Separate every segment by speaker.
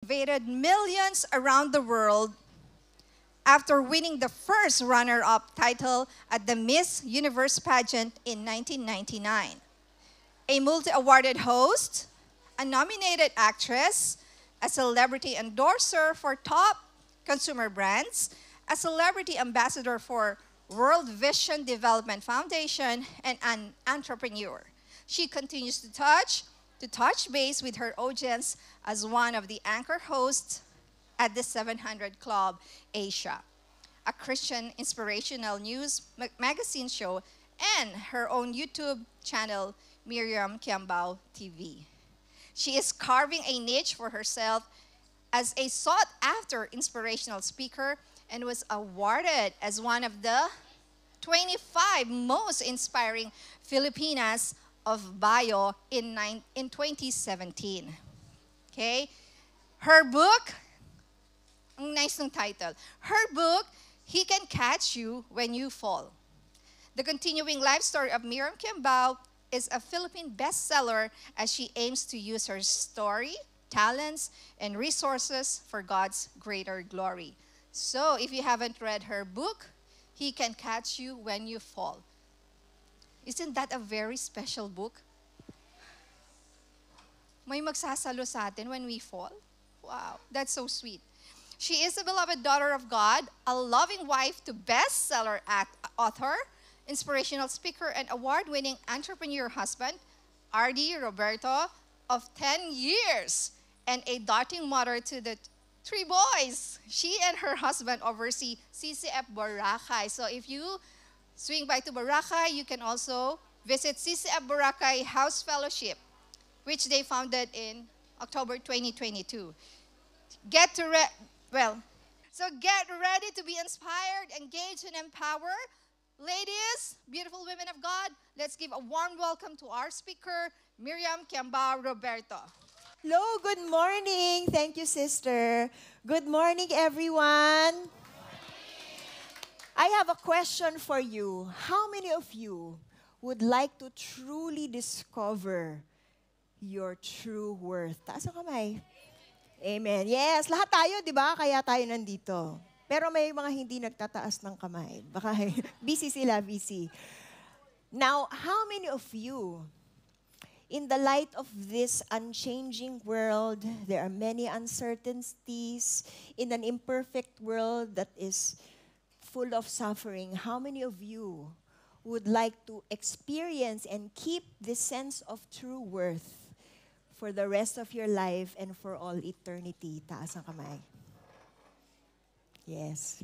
Speaker 1: motivated millions around the world after winning the first runner-up title at the Miss Universe pageant in 1999. A multi-awarded host, a nominated actress, a celebrity endorser for top consumer brands, a celebrity ambassador for World Vision Development Foundation, and an entrepreneur. She continues to touch base with her audience as one of the anchor hosts at the 700 Club Asia, a Christian inspirational news magazine show, and her own YouTube channel, Miriam Kiambao TV. She is carving a niche for herself as a sought after inspirational speaker and was awarded as one of the 25 most inspiring Filipinas of Bayo in 2017. Okay? Her book, ang nice ng title. Her book, He Can Catch You When You Fall. The continuing life story of Miriam Kiambao is a Philippine bestseller as she aims to use her story, talents, and resources for God's greater glory. So, if you haven't read her book, He Can Catch You When You Fall. Isn't that a very special book? May magsasalo sa atin when we fall. Wow, that's so sweet. She is a beloved daughter of God, a loving wife to bestseller author, inspirational speaker, and award-winning entrepreneur husband, R.D. Roberto, of 10 years, and a doting mother to the three boys. She and her husband oversee CCF Boracay. So if you swing by to Boracay, you can also visit CCF Boracay House Fellowship, which they founded in October 2022. Get to re- well, so get ready to be inspired, engaged, and empowered. Ladies, beautiful women of God, let's give a warm welcome to our speaker, Miriam Kiambao Roberto.
Speaker 2: Hello, good morning. Thank you, sister. Good morning, everyone. I have a question for you. How many of you would like to truly discover your true worth? Taas ang kamay. Amen. Yes, lahat tayo, di ba? Kaya tayo nandito. Pero may mga hindi nagtataas ng kamay. Baka busy sila, busy. Now, how many of you, in the light of this unchanging world, there are many uncertainties in an imperfect world that is full of suffering. How many of you would like to experience and keep this sense of true worth for the rest of your life and for all eternity? Taas ang kamay. Yes.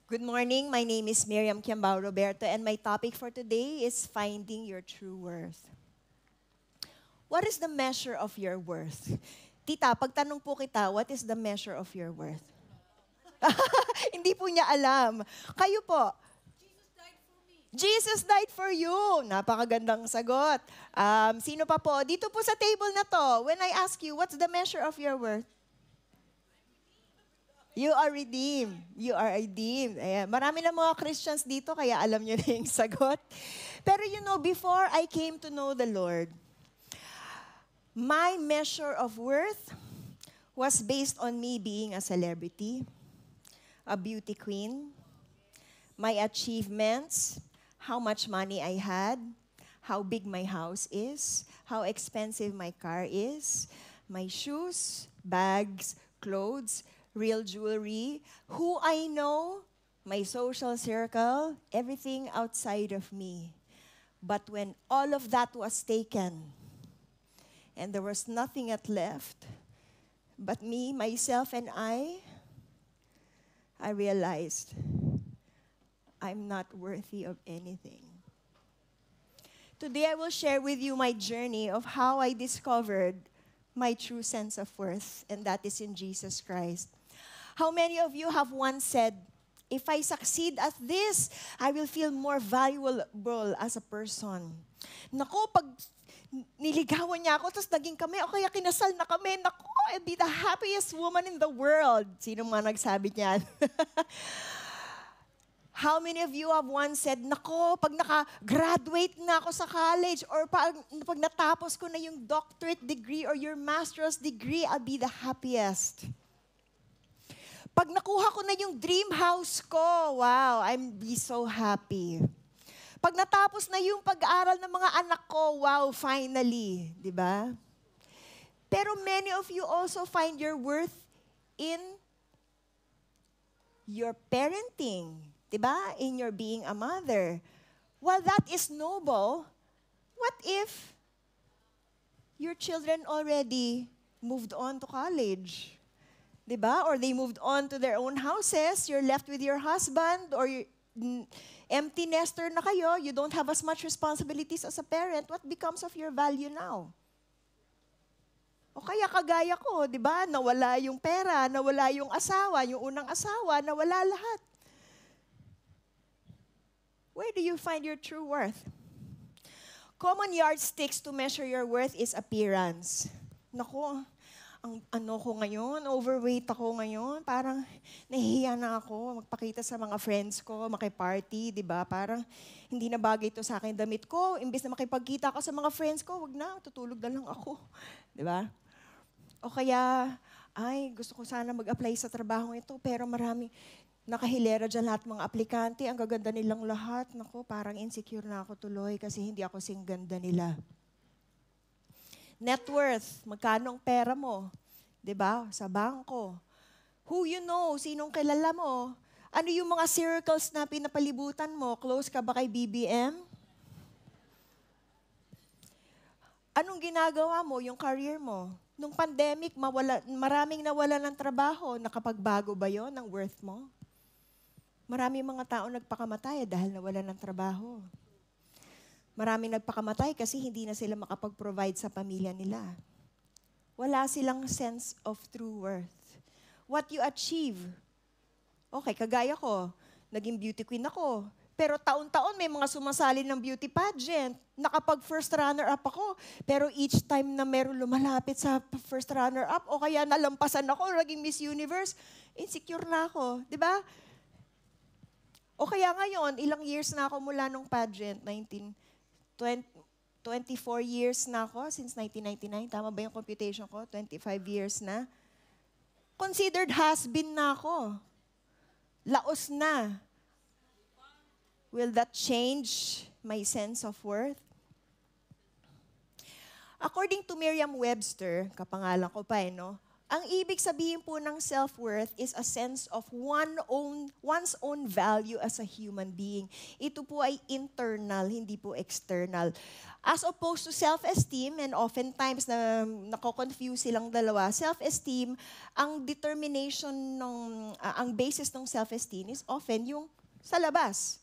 Speaker 2: Good morning. My name is Miriam Kiambao Roberto, and my topic for today is finding your true worth. What is the measure of your worth? Tita, pagtanong po kita, what is the measure of your worth? Hindi po niya alam. Kayo po. Jesus died for you. Napakagandang sagot. Sino pa po? Dito po sa table na to, when I ask you, what's the measure of your worth? You are redeemed. You are redeemed. Ayan. Marami na mga Christians dito, kaya alam niyo na yung sagot. Pero before I came to know the Lord, my measure of worth was based on me being a celebrity, a beauty queen, my achievements, how much money I had, how big my house is, how expensive my car is, my shoes, bags, clothes, real jewelry, who I know, my social circle, everything outside of me. But when all of that was taken, and there was nothing left but me, myself, and I realized I'm not worthy of anything. Today, I will share with you my journey of how I discovered my true sense of worth, and that is in Jesus Christ. How many of you have once said, if I succeed at this, I will feel more valuable as a person? Naku, pag niligawan niya ako, tapos naging kami, o kaya kinasal na kami, naku, I'll be the happiest woman in the world. Sino mga nagsabi niyan? How many of you have once said, nako, pag naka-graduate na ako sa college or pag natapos ko na yung doctorate degree or your master's degree, I'll be the happiest. Pag nakuha ko na yung dream house ko, wow, I'm be so happy. Pag natapos na yung pag-aaral ng mga anak ko, wow, finally, di ba? Pero many of you also find your worth in your parenting, di ba? In your being a mother. While that is noble, what if your children already moved on to college? Di ba? Or they moved on to their own houses, you're left with your husband, or empty nester na kayo, you don't have as much responsibilities as a parent, what becomes of your value now? O kaya kagaya ko, di ba? Nawala yung pera, nawala yung asawa, yung unang asawa, nawala lahat. Where do you find your true worth? Common yardsticks to measure your worth is appearance. Naku, ang ano ko ngayon, overweight ako ngayon, parang nahihiya na ako magpakita sa mga friends ko, makiparty, di ba? Parang hindi na bagay ito sa akin damit ko. Imbes na makipagkita ako sa mga friends ko, wag na, tutulog na lang ako. Di ba? O kaya, ay, gusto ko sana mag-apply sa trabaho ito, pero marami, nakahilera dyan lahat mga aplikante, ang gaganda nilang lahat. Naku, parang insecure na ako tuloy kasi hindi ako sing ganda nila. Net worth, magkano ang pera mo? 'Di ba? Sa bangko. Who you know, sinong kilala mo? Ano yung mga circles na pinapalibutan mo? Close ka ba kay BBM? Anong ginagawa mo, yung career mo? Nung pandemic, maraming nawala ng trabaho. Nakapagbago ba yon ng worth mo? Maraming mga tao nagpakamatay dahil nawala ng trabaho. Maraming nagpakamatay kasi hindi na sila makapag-provide sa pamilya nila. Wala silang sense of true worth. What you achieve. Okay, kagaya ko, naging beauty queen ako. Pero taon-taon may mga sumasali ng beauty pageant. Nakapag-first runner-up ako. Pero each time na meron lumalapit sa first runner-up o kaya nalampasan ako, naging Miss Universe, insecure na ako. Di ba? O kaya ngayon, ilang years na ako mula nung pageant, 24 years na ako since 1999. Tama ba yung computation ko? 25 years na. Considered has-been na ako. Laos na. Will that change my sense of worth? According to Merriam-Webster, kapangalan ko pa no? Ang ibig sabihin po ng self-worth is a sense of one's own value as a human being. Ito po ay internal, hindi po external. As opposed to self-esteem, and oftentimes nako-confuse silang dalawa, self-esteem, ang determination, ang basis ng self-esteem is often yung sa labas.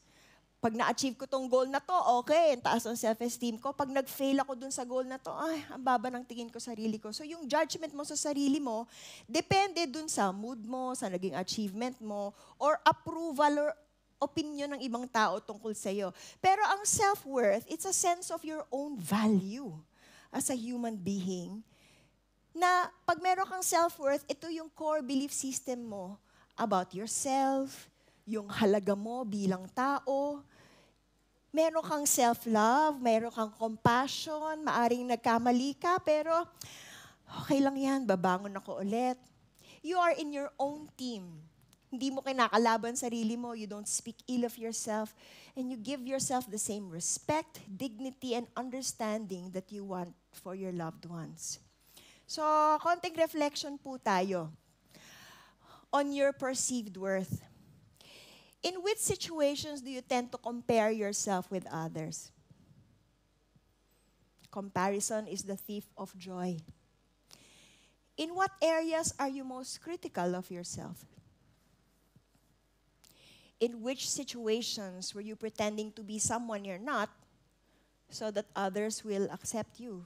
Speaker 2: Pag na-achieve ko tong goal na to, okay, ang taas ng self-esteem ko. Pag nag-fail ako dun sa goal na to, ay, ang baba ng tingin ko sarili ko. So yung judgment mo sa sarili mo, depende dun sa mood mo, sa naging achievement mo, or approval or opinion ng ibang tao tungkol sa'yo. Pero ang self-worth, it's a sense of your own value as a human being, na pag meron kang self-worth, ito yung core belief system mo about yourself, yung halaga mo bilang tao. Meron kang self-love, meron kang compassion, maaring nagkamali ka, pero okay lang yan, babangon ako ulit. You are in your own team. Hindi mo kinakalaban sarili mo, you don't speak ill of yourself, and you give yourself the same respect, dignity, and understanding that you want for your loved ones. So, konting reflection po tayo on your perceived worth. In which situations do you tend to compare yourself with others? Comparison is the thief of joy. In what areas are you most critical of yourself? In which situations were you pretending to be someone you're not so that others will accept you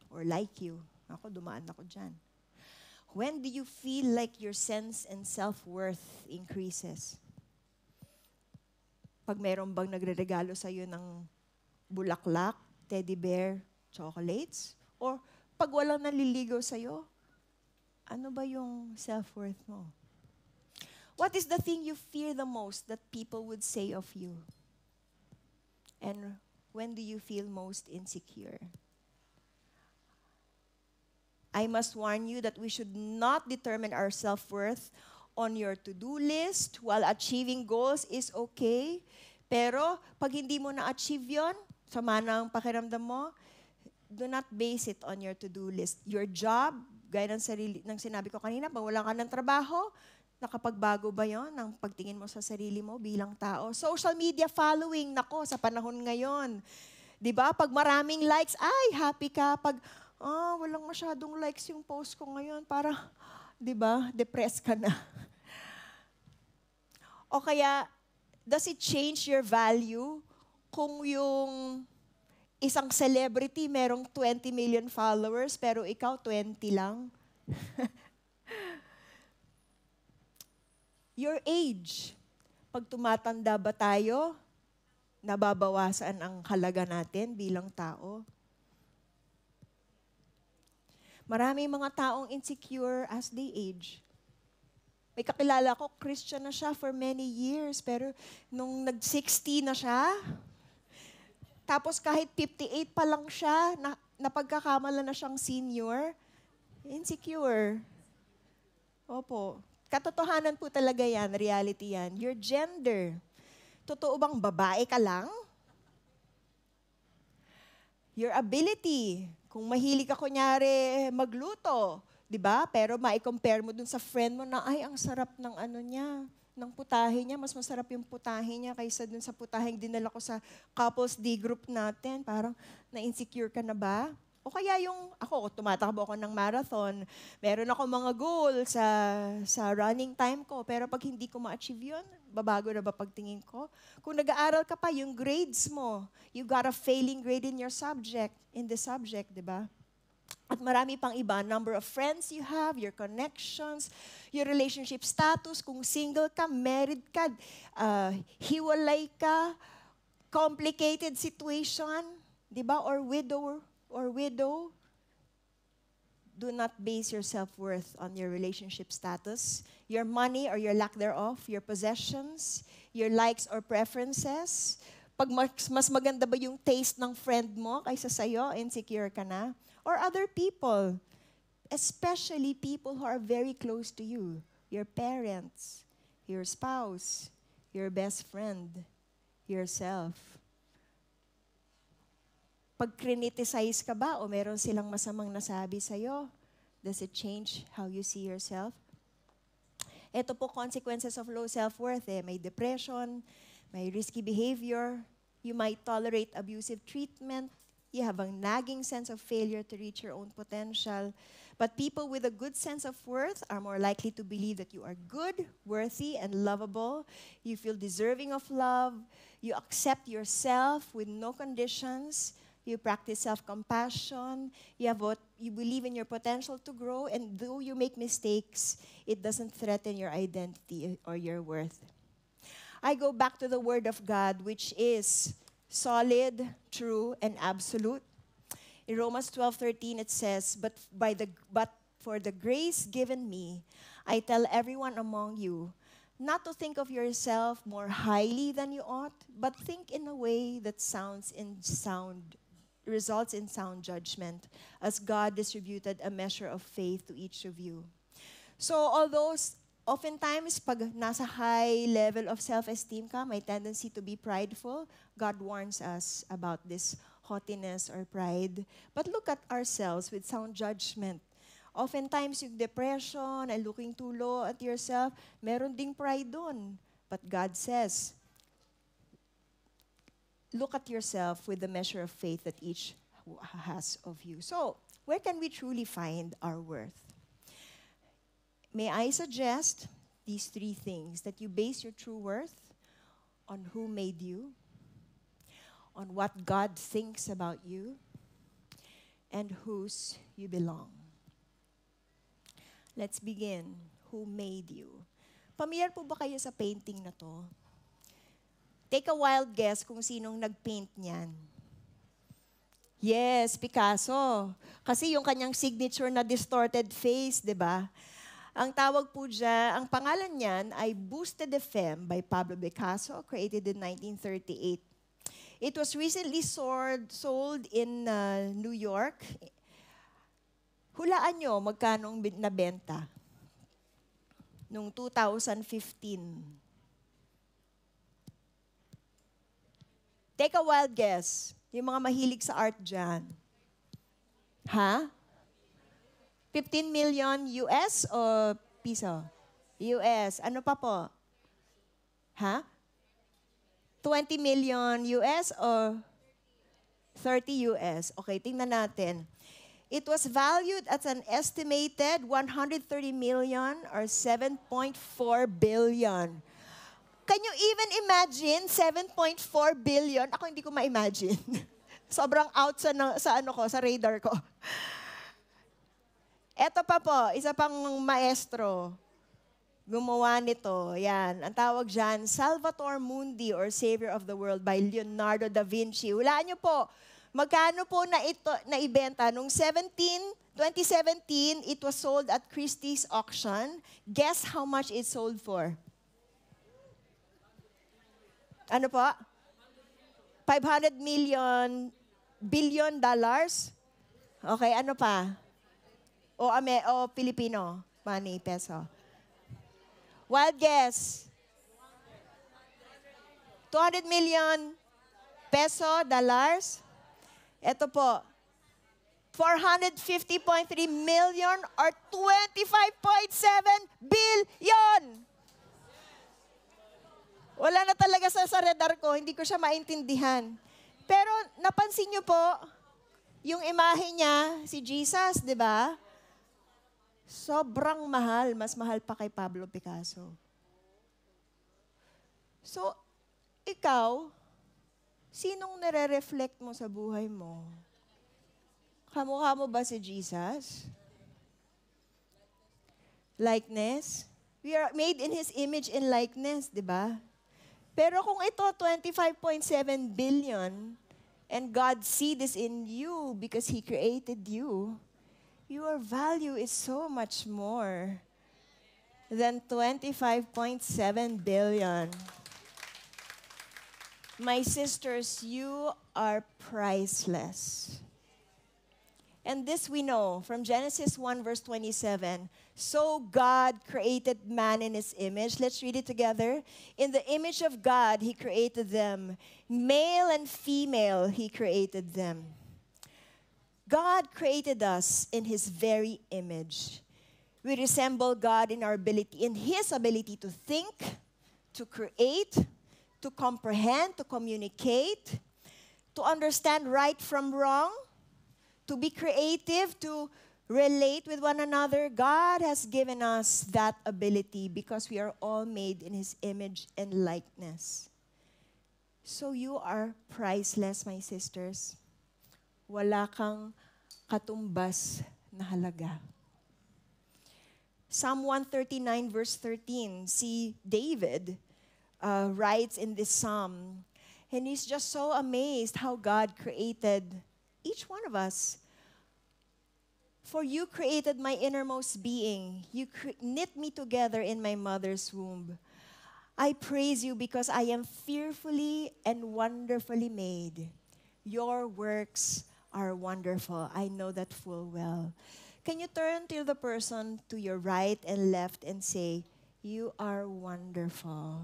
Speaker 2: or like you? Ako, dumaan ako dyan. When do you feel like your sense and self-worth increases? Pag meron bang nagre-regalo sa'yo ng bulaklak, teddy bear, chocolates? Or pag walang naliligaw sa'yo, ano ba yung self-worth mo? What is the thing you fear the most that people would say of you? And when do you feel most insecure? I must warn you that we should not determine our self-worth on your to-do list. While achieving goals is okay, pero pag hindi mo na-achieve yun, sama ng pakiramdam mo, do not base it on your to-do list. Your job, gaya ng sinabi ko kanina, pag wala ka ng trabaho, nakapagbago ba yon ng pagtingin mo sa sarili mo bilang tao? Social media following, nako, sa panahon ngayon. 'Di ba? Pag maraming likes, ay, happy ka. Pag, walang masyadong likes yung post ko ngayon, para, 'di ba, depressed ka na. O kaya, does it change your value kung yung isang celebrity merong 20 million followers, pero ikaw 20 lang? Your age. Pag tumatanda ba tayo, nababawasan ang halaga natin bilang tao? Maraming mga taong insecure as they age. May kakilala ko, Christian na siya for many years, pero nung nag-60 na siya, tapos kahit 58 pa lang siya, napagkakamala na siyang senior, insecure. Opo. Katotohanan po talaga yan, reality yan. Your gender. Totoo bang babae ka lang? Your ability. Kung mahilig ka kunyari magluto, di ba? Pero ma-compare mo dun sa friend mo na, ay, ang sarap ng ano niya, ng putahe niya. Mas masarap yung putahe niya kaysa dun sa putaheng dinala ko sa couples D group natin. Parang na-insecure ka na ba? O kaya yung, ako, tumatakbo ako ng marathon, meron ako mga goal sa running time ko, pero pag hindi ko ma-achieve yun, babago na ba pagtingin ko? Kung nag-aaral ka pa, yung grades mo, you got a failing grade in your subject, di ba? At marami pang iba, number of friends you have, your connections, your relationship status, kung single ka, married ka, hiwalay ka, complicated situation, di ba? Or widow, do not base your self-worth on your relationship status, your money or your lack thereof, your possessions, your likes or preferences. Pag mas maganda ba yung taste ng friend mo kaysa sa'yo, insecure ka na? Or other people, especially people who are very close to you, your parents, your spouse, your best friend, yourself. Pag criticize ka ba o meron silang masamang nasabi sa'yo, does it change how you see yourself? Ito po consequences of low self-worth. May depression, may risky behavior, you might tolerate abusive treatment, you have a nagging sense of failure to reach your own potential. But people with a good sense of worth are more likely to believe that you are good, worthy, and lovable. You feel deserving of love. You accept yourself with no conditions. You practice self-compassion. You believe in your potential to grow, and though you make mistakes, it doesn't threaten your identity or your worth. I go back to the Word of God, which is solid, true, and absolute. In Romans 12:13, it says, But for the grace given me, I tell everyone among you, not to think of yourself more highly than you ought, but think in a way that results in sound judgment, as God distributed a measure of faith to each of you. So although oftentimes pag nasa high level of self-esteem ka, may tendency to be prideful, God warns us about this haughtiness or pride. But look at ourselves with sound judgment. Oftentimes yung depression and looking too low at yourself, meron ding pride dun. But God says, look at yourself with the measure of faith that each has of you. So, where can we truly find our worth? May I suggest these three things: that you base your true worth on who made you, on what God thinks about you, and whose you belong. Let's begin. Who made you? Pamilyar po ba kayo sa painting na to? Take a wild guess kung sinong nag-paint niyan. Yes, Picasso. Kasi yung kanyang signature na distorted face, di ba? Ang tawag po dyan, ang pangalan niyan ay Buste de Femme by Pablo Picasso, created in 1938. It was recently sold in New York. Hulaan nyo magkano nabenta noong 2015. Take a wild guess. Yung mga mahilig sa art dyan. Ha? 15 million US o piso? US. Ano pa po? Ha? 20 million US o 30 US? Okay, tingnan natin. It was valued at an estimated 130 million or 7.4 billion. Can you even imagine 7.4 billion? Ako hindi ko ma-imagine. Sobrang out sa radar ko. Eto pa po, isa pang maestro. Gumawa nito. Yan. Ang tawag dyan, Salvator Mundi or Savior of the World by Leonardo da Vinci. Hulaan niyo po, magkano po naibenta? Noong 2017, it was sold at Christie's auction. Guess how much it sold for? Ano po? 500 billion dollars? Okay, ano pa? O Filipino money, peso. Wild guess. 200 million peso, dollars. Ito po. 450.3 million or 25.7 billion. Wala na talaga sa radar ko, hindi ko siya maintindihan. Pero napansin niyo po, yung imahe niya, si Jesus, di ba? Sobrang mahal, mas mahal pa kay Pablo Picasso. So, ikaw, sinong nare-reflect mo sa buhay mo? Kamukha mo ba si Jesus? Likeness? We are made in His image and likeness, di ba? Pero kung ito, 25.7 billion, and God see this in you because He created you, your value is so much more than 25.7 billion. My sisters, you are priceless. And this we know from Genesis 1 verse 27. So God created man in His image. Let's read it together. In the image of God, He created them. Male and female, He created them. God created us in His very image. We resemble God in our ability, in His ability to think, to create, to comprehend, to communicate, to understand right from wrong, to be creative, to relate with one another. God has given us that ability because we are all made in His image and likeness. So you are priceless, my sisters. Wala kang katumbas na halaga. Psalm 139 verse 13, see David writes in this psalm, and he's just so amazed how God created each one of us. For you created my innermost being. You knit me together in my mother's womb. I praise you because I am fearfully and wonderfully made. Your works are wonderful. I know that full well. Can you turn to the person to your right and left and say, you are wonderful.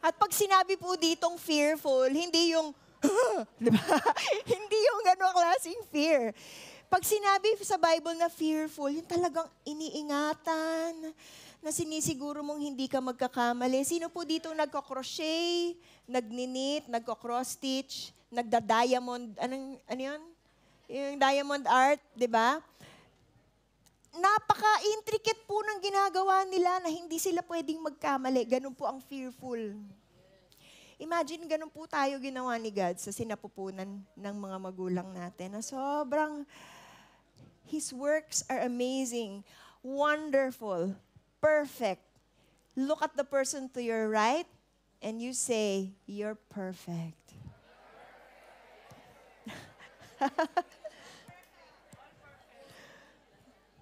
Speaker 2: At pag sinabi po ditong fearful, hindi yung, di ba? Hindi yung gano'ng klaseng fear. Pag sinabi sa Bible na fearful, yung talagang iniingatan, na sinisiguro mong hindi ka magkakamali. Sino po dito nagko-crochet, nagninit, nagko-cross stitch, nagda-diamond, ano yun? Yung diamond art, di ba? Napaka-intricate po ng ginagawa nila na hindi sila pwedeng magkamali. Ganun po ang fearful. Imagine, ganun po tayo ginawa ni God sa sinapupunan ng mga magulang natin. Na sobrang, His works are amazing, wonderful, perfect. Look at the person to your right and you say, you're perfect.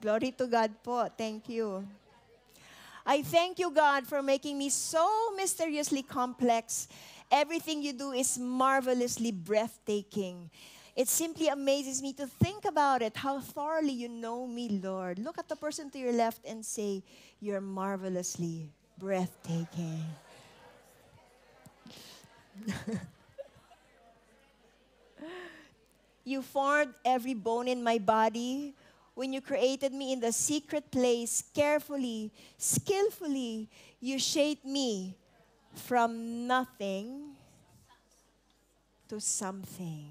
Speaker 2: Glory to God po. Thank you. I thank you, God, for making me so mysteriously complex. Everything you do is marvelously breathtaking. It simply amazes me to think about it, how thoroughly you know me, Lord. Look at the person to your left and say, you're marvelously breathtaking. You formed every bone in my body. When you created me in the secret place, carefully, skillfully, you shaped me from nothing to something.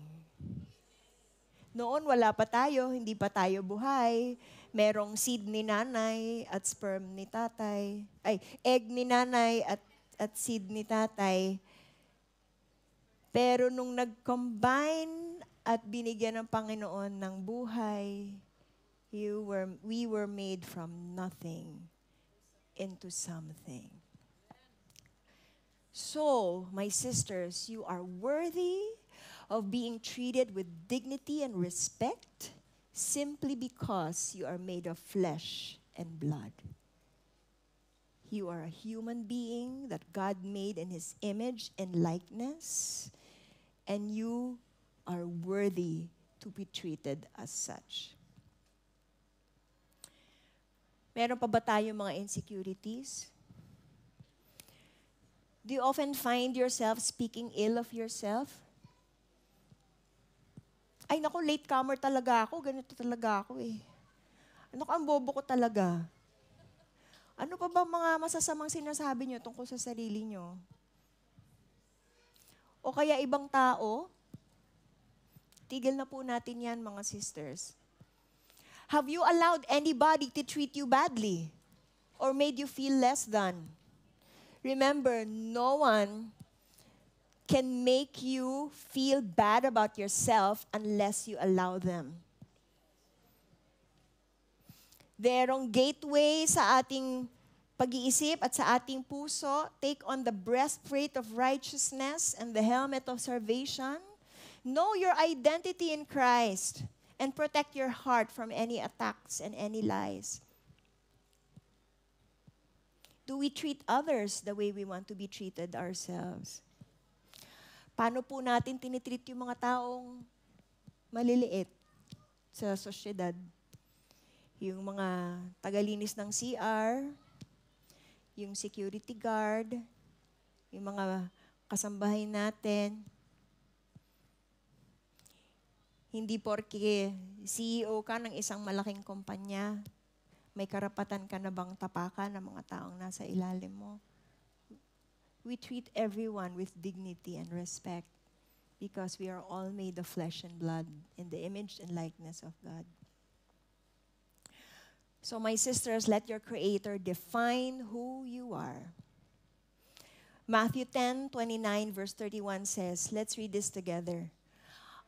Speaker 2: Noon wala pa tayo, hindi pa tayo buhay. Merong seed ni nanay at sperm ni tatay. Ay, egg ni nanay at seed ni tatay. Pero nung nag-combine at binigyan ng Panginoon ng buhay, we were made from nothing into something. So, my sisters, you are worthy of being treated with dignity and respect simply because you are made of flesh and blood. You are a human being that God made in His image and likeness, and you are worthy to be treated as such. Meron pa ba tayong mga insecurities? Do you often find yourself speaking ill of yourself? Ay naku, late comer talaga ako. Ganito talaga ako eh. Ano ka, ang bobo ko talaga. Ano pa ba mga masasamang sinasabi nyo tungkol sa sarili nyo? O kaya ibang tao? Tigil na po natin yan, mga sisters. Have you allowed anybody to treat you badly or made you feel less than? Remember, no one can make you feel bad about yourself unless you allow them. Merong gateway sa ating pag-iisip at sa ating puso. Take on the breastplate of righteousness and the helmet of salvation. Know your identity in Christ and protect your heart from any attacks and any lies. Do we treat others the way we want to be treated ourselves? Paano po natin tinitreat yung mga taong maliliit sa sosyedad? Yung mga tagalinis ng CR, yung security guard, yung mga kasambahay natin. Hindi porke CEO ka ng isang malaking kumpanya, may karapatan ka na bang tapakan ng mga taong nasa ilalim mo? We treat everyone with dignity and respect because we are all made of flesh and blood in the image and likeness of God. So my sisters, let your Creator define who you are. Matthew 10:29 verse 31 says, let's read this together.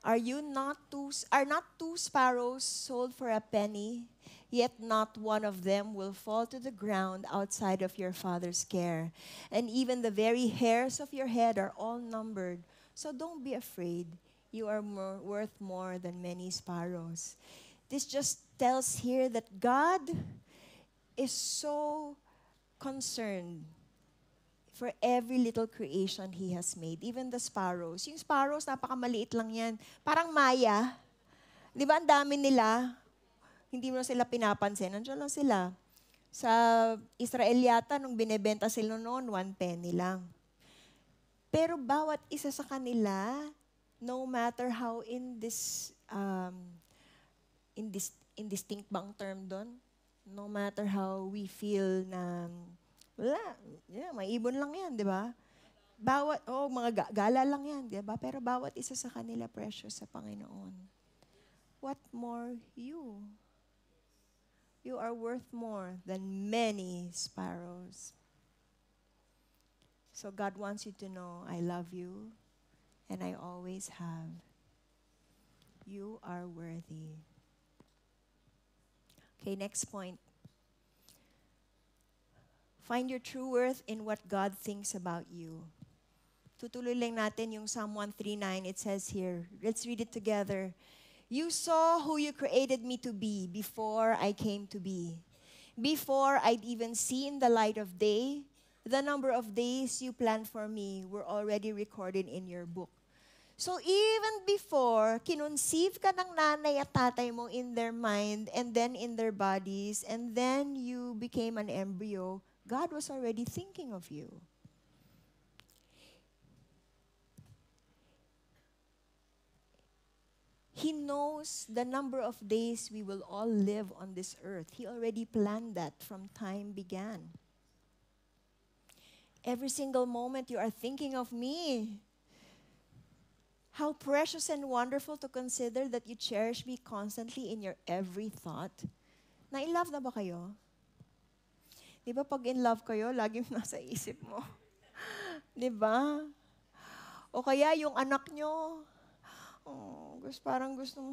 Speaker 2: Are not two sparrows sold for a penny? Yet not one of them will fall to the ground outside of your Father's care. And even the very hairs of your head are all numbered. So don't be afraid. You are worth more than many sparrows. This just tells here that God is so concerned for every little creation He has made. Even the sparrows. Yung sparrows, napakamaliit lang yan. Parang maya. Di ba, ang dami nila? Hindi mo na sila pinapansin. Nandiyan lang sila. Sa Israel yata, nung binebenta sila noon, 1 penny lang. Pero bawat isa sa kanila, no matter how indistinct bang term doon, no matter how we feel na, wala, may ibon lang yan, di ba? Mga gala lang yan, di ba? Pero bawat isa sa kanila precious sa Panginoon. What more you? You are worth more than many sparrows. So God wants you to know, I love you, and I always have. You are worthy. Okay, next point. Find your true worth in what God thinks about you. Tutuloy lang natin yung Psalm 139. It says here, let's read it together. You saw who you created me to be before I came to be. Before I'd even seen the light of day, the number of days you planned for me were already recorded in your book. So even before, kinunceive ka ng nanay at tatay mo in their mind and then in their bodies, and then you became an embryo, God was already thinking of you. He knows the number of days we will all live on this earth. He already planned that from time began. Every single moment you are thinking of me. How precious and wonderful to consider that you cherish me constantly in your every thought. Na-in-love na ba kayo? Di ba pag in love kayo, laging nasa isip mo? Di ba? O kaya yung anak nyo, parang gusto mo,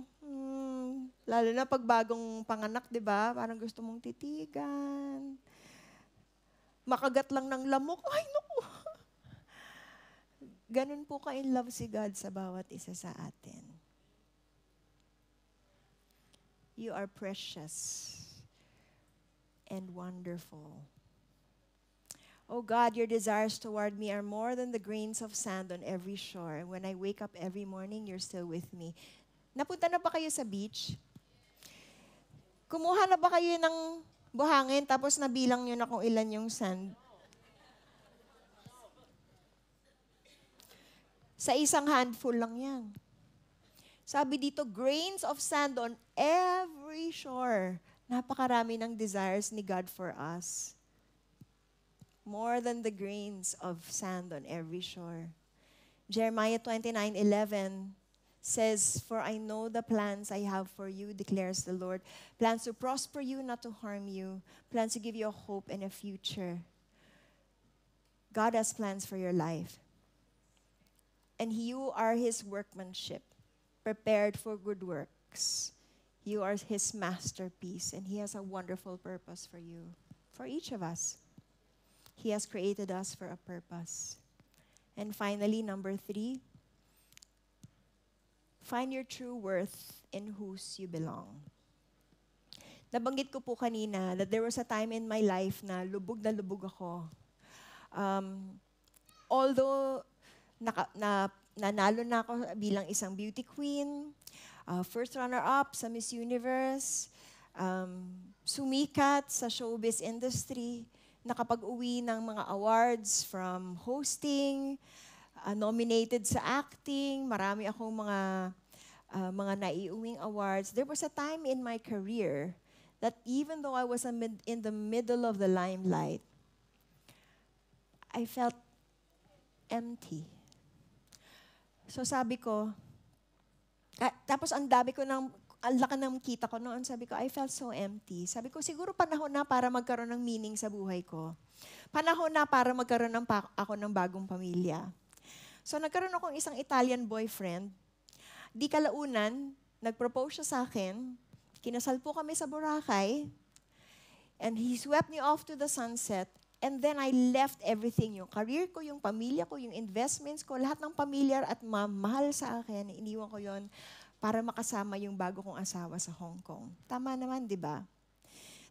Speaker 2: lalo na pag bagong panganak, di ba? Parang gusto mong titigan. Makagat lang ng lamok, ay naku! Ganun po ka-in love si God sa bawat isa sa atin. You are precious and wonderful. Oh God, your desires toward me are more than the grains of sand on every shore. And when I wake up every morning, you're still with me. Napunta na ba kayo sa beach? Kumuha na ba kayo ng buhangin tapos nabilang nyo na kung ilan yung sand? Sa isang handful lang yan. Sabi dito, grains of sand on every shore. Napakarami ng desires ni God for us. More than the grains of sand on every shore. Jeremiah 29:11 says, "For I know the plans I have for you, declares the Lord. Plans to prosper you, not to harm you. Plans to give you a hope and a future." God has plans for your life. And you are His workmanship, prepared for good works. You are His masterpiece, and He has a wonderful purpose for you, for each of us. He has created us for a purpose. And finally, number 3, find your true worth in whose you belong. Nabanggit ko po kanina that there was a time in my life na lubog ako. Although nanalo na ako bilang isang beauty queen, first runner-up sa Miss Universe, sumikat sa showbiz industry, nakapag-uwi ng mga awards from hosting, nominated sa acting, marami akong mga naiuwing awards. There was a time in my career that even though I was in the middle of the limelight, I felt empty. So sabi ko, tapos ang laki ng kita ko noon, sabi ko, I felt so empty. Sabi ko, siguro panahon na para magkaroon ng meaning sa buhay ko. Panahon na para magkaroon ako ng bagong pamilya. So nagkaroon akong isang Italian boyfriend. Di kalaunan, nag-propose siya sa akin. Kinasal po kami sa Boracay. And he swept me off to the sunset. And then I left everything, yung career ko, yung pamilya ko, yung investments ko, lahat ng pamilyar at mahal sa akin, iniwan ko yon para makasama yung bago kong asawa sa Hong Kong. Tama naman, di ba?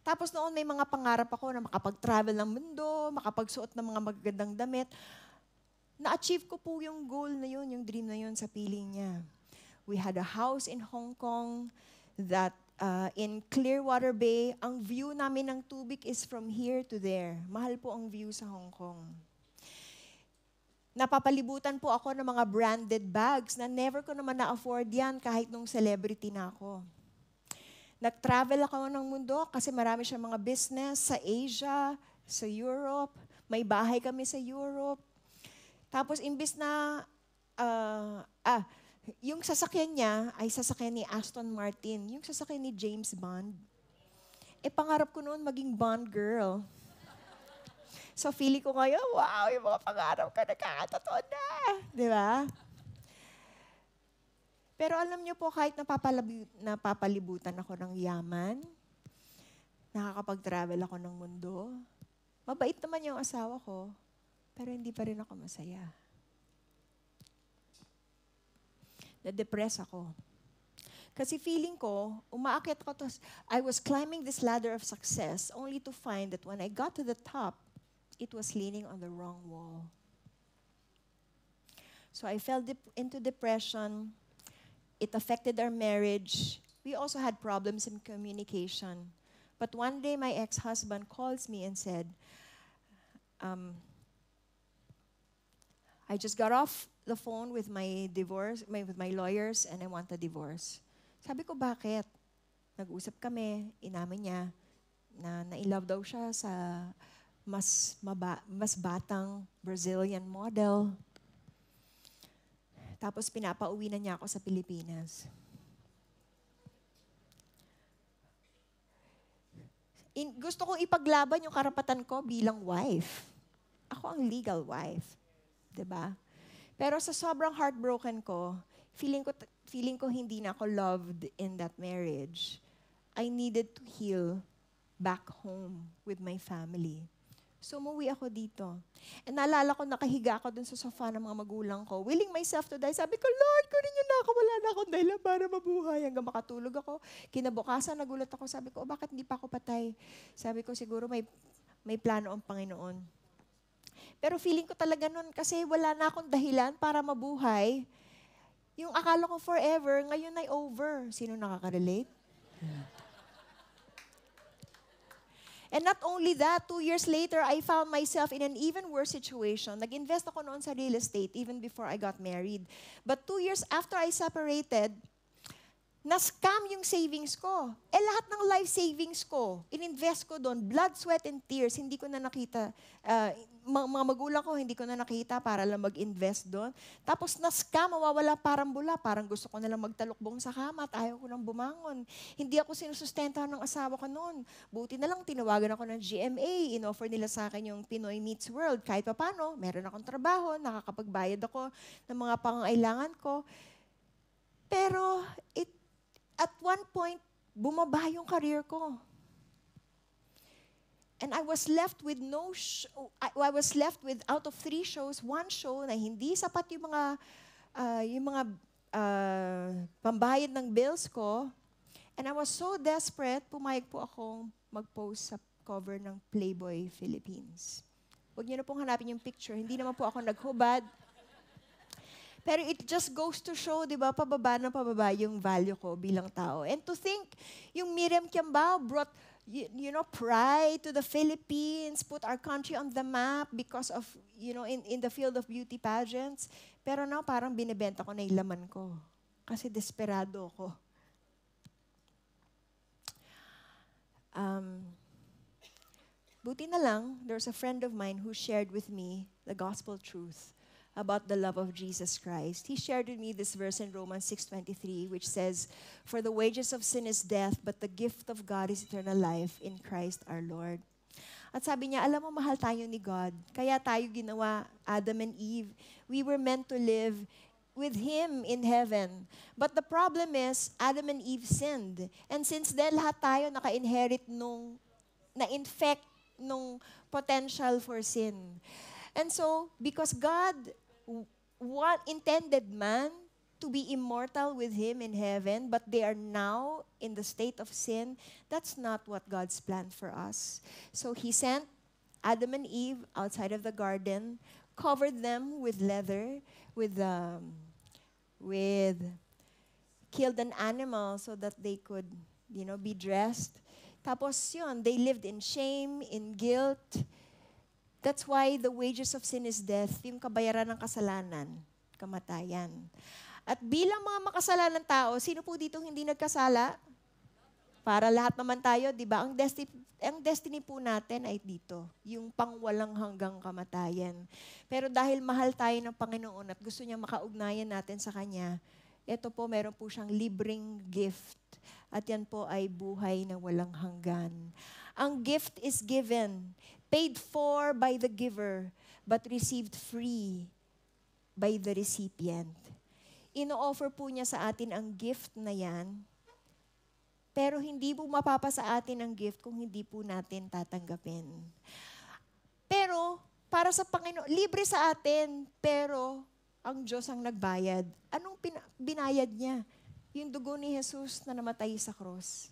Speaker 2: Tapos noon may mga pangarap ako na makapag-travel ng mundo, makapagsuot ng mga magagandang damit. Na-achieve ko po yung goal na yun, yung dream na yun sa piling niya. We had a house in Hong Kong that in Clearwater Bay, ang view namin ng tubig is from here to there. Mahal po ang view sa Hong Kong. Napapalibutan po ako ng mga branded bags na never ko naman na-afford yan kahit nung celebrity na ako. Nag-travel ako ng mundo kasi marami siyang mga business sa Asia, sa Europe. May bahay kami sa Europe. Tapos imbis na yung sasakyan niya ay sasakyan ni Aston Martin. Yung sasakyan ni James Bond. Pangarap ko noon maging Bond girl. So, feeling ko ngayon, wow, yung mga pangarap ka nakakatotoo na. Di ba? Pero alam niyo po, kahit napapalibutan ako ng yaman, nakakapag-travel ako ng mundo, mabait naman yung asawa ko, pero hindi pa rin ako masaya. Na-depress ako. Kasi feeling ko, umaakyat ko, I was climbing this ladder of success only to find that when I got to the top, it was leaning on the wrong wall. So I fell into depression. It affected our marriage. We also had problems in communication. But one day, my ex-husband calls me and said, I just got off the phone with my lawyers, and I want a divorce. Sabi ko, bakit? Nag-usap kami, inamin niya na na-in-love daw siya sa mas batang Brazilian model. Tapos pinapauwi na niya ako sa Pilipinas. Gusto kong ipaglaban yung karapatan ko bilang wife. Ako ang legal wife. 'Di ba? Pero sa sobrang heartbroken ko, feeling ko hindi na ako loved in that marriage. I needed to heal back home with my family. So, umuwi ako dito. And naalala ko, nakahiga ako dun sa sofa ng mga magulang ko, willing myself to die. Sabi ko, Lord, kunin niyo na ako. Wala na akong dahilan para mabuhay. Hanggang makatulog ako. Kinabukasan, nagulat ako. Sabi ko, bakit hindi pa ako patay? Sabi ko, siguro may plano ang Panginoon. Pero feeling ko talaga nun, kasi wala na akong dahilan para mabuhay. Yung akala ko forever, ngayon ay over. Sino nakaka-relate? And not only that, 2 years later, I found myself in an even worse situation. Nag-invest ako noon sa real estate even before I got married. But 2 years after I separated, na-scam yung savings ko. Lahat ng life savings ko, ininvest ko doon, blood, sweat, and tears, hindi ko na nakita. Mga magulang ko, hindi ko na nakita para lang mag-invest doon. Tapos na-scam, mawawala parang bula. Parang gusto ko na lang magtalukbong sa kama at ayaw ko nang bumangon. Hindi ako sinusustentahan ng asawa ko noon. Buti na lang, tinawagan ako ng GMA. In-offer nila sa akin yung Pinoy Meets World. Kahit pa paano, meron akong trabaho, nakakapagbayad ako ng mga pangangailangan ko. Pero at one point, bumaba yung career ko. And I was left with out of 3 shows, 1 show na hindi sapat yung mga pambayad ng bills ko. And I was so desperate, pumayag po akong mag-post sa cover ng Playboy Philippines. Huwag niyo na pong hanapin yung picture. Hindi naman po ako naghubad. Pero it just goes to show, di ba, pababa yung value ko bilang tao. And to think, yung Miriam Kiambao brought, pride to the Philippines, put our country on the map because of, in the field of beauty pageants. Pero now, parang binibenta ko na yung laman ko. Kasi desperado ako. Buti na lang, there's a friend of mine who shared with me the gospel truth about the love of Jesus Christ. He shared with me this verse in Romans 6:23, which says, "For the wages of sin is death, but the gift of God is eternal life in Christ our Lord." At sabi niya, alam mo, mahal tayo ni God. Kaya tayo ginawa, Adam and Eve. We were meant to live with Him in heaven. But the problem is, Adam and Eve sinned. And since then, lahat tayo naka-inherit na-infect nung potential for sin. And so, because God intended man to be immortal with Him in heaven, but they are now in the state of sin, that's not what God's planned for us. So He sent Adam and Eve outside of the garden, covered them with leather, with killed an animal so that they could, be dressed. Tapos yun, they lived in shame, in guilt. That's why the wages of sin is death, yung kabayaran ng kasalanan, kamatayan. At bilang mga makasalanan tao, sino po dito hindi nagkasala? Para lahat naman tayo, di ba? Ang destiny po natin ay dito, yung pangwalang hanggang kamatayan. Pero dahil mahal tayo ng Panginoon at gusto niya makaugnayan natin sa Kanya, ito po, meron po siyang libreng gift. At yan po ay buhay na walang hanggan. Ang gift is given, paid for by the giver, but received free by the recipient. Ino-offer po niya sa atin ang gift na yan, pero hindi po mapapasa atin ang gift kung hindi po natin tatanggapin. Pero, para sa Panginoon, libre sa atin, pero ang Diyos ang nagbayad. Anong binayad niya? yung dugo ni Jesus na namatay sa cross.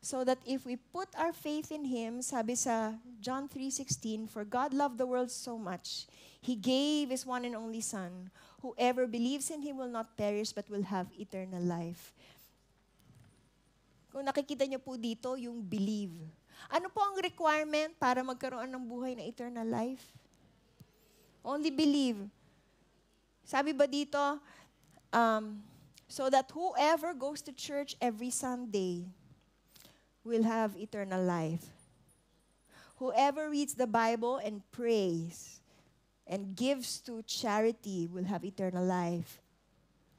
Speaker 2: So that if we put our faith in Him, sabi sa John 3:16, "For God loved the world so much, He gave His one and only Son. Whoever believes in Him will not perish but will have eternal life." Kung nakikita niyo po dito, yung believe. Ano po ang requirement para magkaroon ng buhay na eternal life? Only believe. Sabi ba dito, so that whoever goes to church every Sunday will have eternal life. Whoever reads the Bible and prays and gives to charity will have eternal life.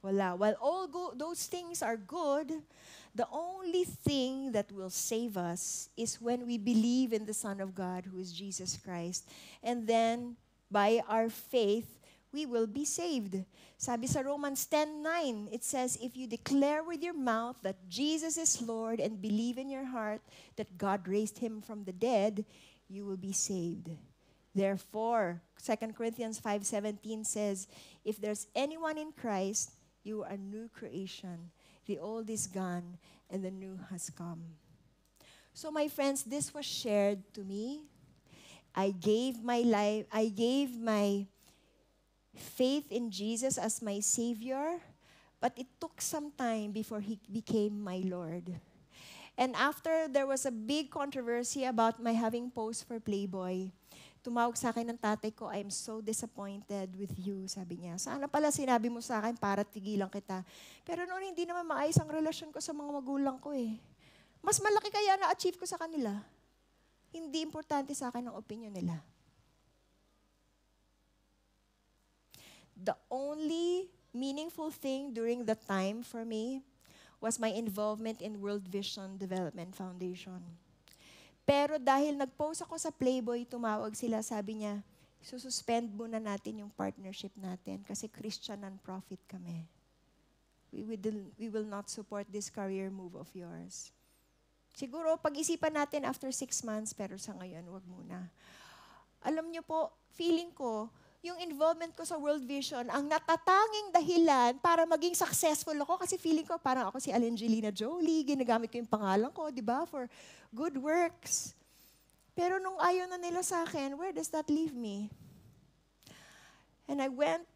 Speaker 2: Wala. While all those things are good, the only thing that will save us is when we believe in the Son of God, who is Jesus Christ. And then, by our faith, we will be saved. Sabi sa Romans 10:9, it says, "If you declare with your mouth that Jesus is Lord and believe in your heart that God raised Him from the dead, you will be saved." Therefore, 2 Corinthians 5:17 says, "If there's anyone in Christ, you are a new creation. The old is gone and the new has come." So my friends, this was shared to me. I gave my life, I gave my faith in Jesus as my Savior, but it took some time before He became my Lord. And after there was a big controversy about my having posed for Playboy, tumawag sa akin ng tatay ko, "I'm so disappointed with you," sabi niya. "Sana pala sinabi mo sa akin para tigilan kita." Pero noon hindi naman maayos ang relasyon ko sa mga magulang ko eh. Mas malaki kaya na-achieve ko sa kanila. Hindi importante sa akin ang opinion nila. The only meaningful thing during that time for me was my involvement in World Vision Development Foundation. Pero dahil nag-post ako sa Playboy, tumawag sila, sabi niya, "Sususpend muna natin yung partnership natin kasi Christian non-profit kami. We will not support this career move of yours." Siguro pag-isipan natin after 6 months, pero sa ngayon, wag muna. Alam niyo po, feeling ko, yung involvement ko sa World Vision, ang natatanging dahilan para maging successful ako, kasi feeling ko parang ako si Angelina Jolie, ginagamit ko yung pangalan ko, di ba, for good works. Pero nung ayaw na nila sa akin, where does that leave me? And I went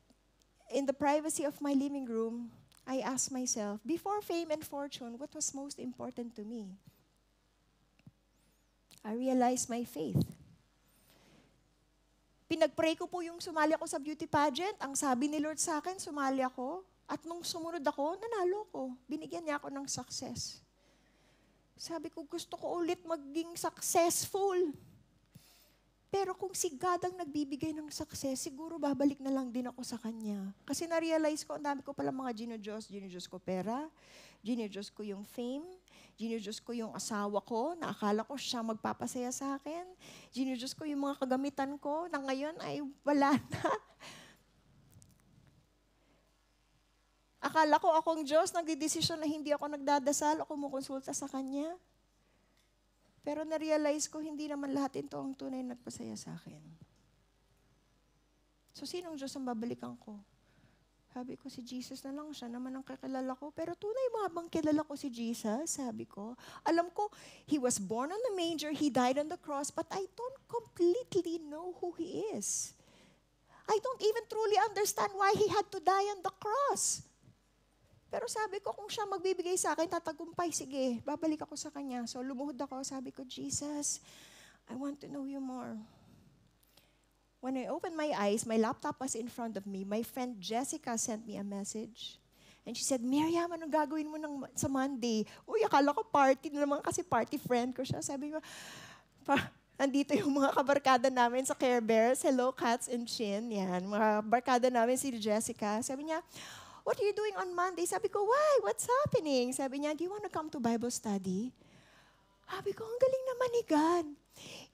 Speaker 2: in the privacy of my living room, I asked myself, before fame and fortune, what was most important to me? I realized my faith. Pinag-pray ko po yung sumali ako sa beauty pageant. Ang sabi ni Lord sa akin, sumali ako. At nung sumunod ako, nanalo ko. Binigyan niya ako ng success. Sabi ko, gusto ko ulit maging successful. Pero kung si God ang nagbibigay ng success, siguro babalik na lang din ako sa Kanya. Kasi na-realize ko, ang dami ko pala mga ginodiyos ko pera, ginodiyos ko yung fame, ginodiyos ko yung asawa ko, na akala ko siya magpapasaya sa akin, ginodiyos ko yung mga kagamitan ko, na ngayon ay wala na. Akala ko akong Diyos, nagdidesisyon na hindi ako nagdadasal o kumukonsulta sa Kanya. Pero na-realize ko, hindi naman lahat ito ang tunay na nagpasaya sa akin. So, sinong Diyos ang babalikan ko? Sabi ko, si Jesus na lang, siya naman ang kakilala ko. Pero tunay ba bang kilala ko si Jesus? Sabi ko. Alam ko, He was born on the manger, He died on the cross, but I don't completely know who He is. I don't even truly understand why He had to die on the cross. Pero sabi ko, kung siya magbibigay sa akin, tatagumpay, sige, babalik ako sa Kanya. So lumuhod ako, sabi ko, Jesus, I want to know You more. When I opened my eyes, my laptop was in front of me. My friend Jessica sent me a message. And she said, "Miriam, anong gagawin mo sa Monday?" Uy, akala ko party na naman kasi party friend ko siya. Sabi ko, nandito yung mga kabarkada namin sa Care Bears. Hello, Cats and Chin. Yan, mga barkada namin si Jessica. Sabi niya, "What are you doing on Monday?" Sabi ko, "Why? What's happening?" Sabi niya, "Do you want to come to Bible study?" Sabi ko, ang galing naman ni God.